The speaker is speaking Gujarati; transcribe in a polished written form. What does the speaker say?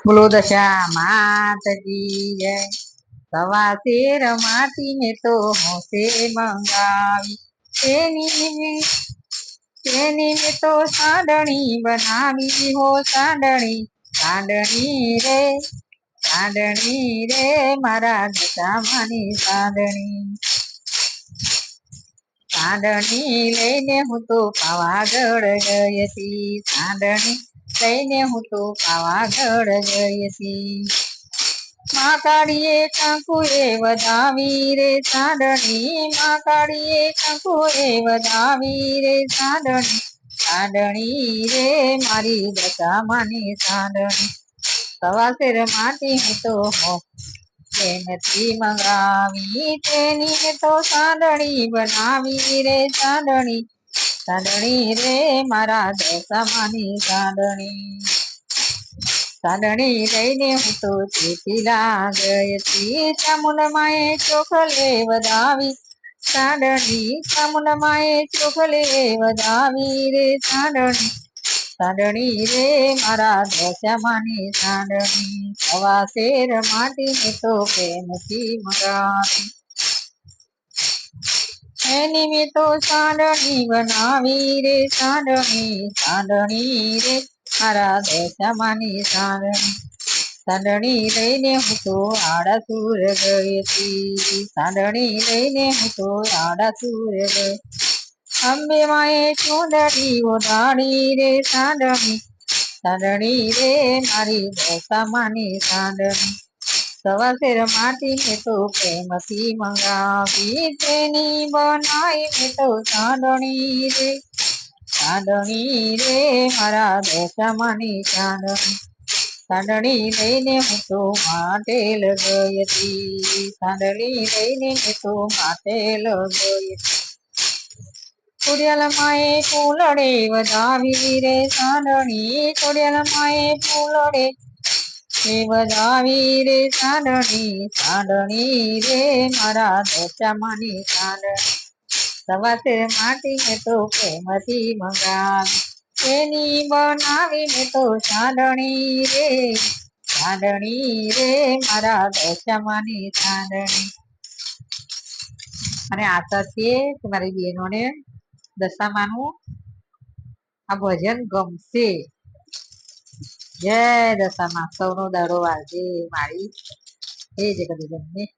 બોલો દશા માત કી જય. સવા શેર માટીને તો હોશે મંગાવી, તેની મેં તો સાંડણી બનાવી હો સાંડણી. સાંડણી રે મારા દશામાની સાંડણી. સાંડણી લઈને હું તો પાવાગઢ ગઈ હતી, સાંડણી લઈને હું તો પાવાગઢ ગઈ હતી. માં કાળીએ કંકુએ વધાવી રે સાંડણી, માં કાળીએ કંકુએ વધાવી રે સાંડણી. સાંડણી રે મારી દશામાની સાંડણી. સવા શેર માટી હું તો પ્રેમથી મંગાવી, તેની મેં તો સાંડણી બનાવી રે સાંડણી. સાંડણી રે મારા દશામાની સાંડણી. સાંડણી લઈને હું તો ચોટીલા ગઈ હતી, ચામુંડમાએ ચોખલે વધાવી સાંડણી. ચામુંડમાએ ચોખલે વધાવી રે સાંડણી. સાંડણી રે મારા દશામાની સાંડણી. સવા શેર માટીને તો પ્રેમથી મંગાવી, એની મેં તો સાંડણી બનાવી રે સાંડણી. સાંડણી રે મારા દશામાની સાંડણી. સાંડણી લઈને હું તો આડાસુર ગઈ હતી, સાંડણી લઈને હું તો આડાસુર ગઈ. અંબે માએ ચૂંદડી ઓઢાડી રે સાંડણી. સાંડણી રે મારી દશામાની સાંડણી. સવા શેર માટીને તો પ્રેમથી મંગાવી, તેની બનાવી મેં તો સાંડણી રે. સાંડણી રે મારા દશામાની સાંડણી. સાંડણી લઈને હું તો માટેલ ગઈ હતી, સાંડણી લઈને મેં તો માટેલ ગઈ હતી. ખોડિયાલ માએ ફૂલડે વધાવી રે સાંડણી, ખોડિયાલ માએ ફૂલડે વધાવી રે સાંડણી. સાંડણી રે મારા દશામાની સાંડણી. સવા શેર માટીને તો પ્રેમથી મંગાવી, તેની બનાવી મેં તો સાંડણી રે. સાંડણી રે મારા દશામાની સાંડણી. અને આશા છે કે મારી બહેનોને દશામાનું આ ભજન ગમશે. જય દશામાં, સૌનો દાડો વાલજે મારી. જય જગદીશ.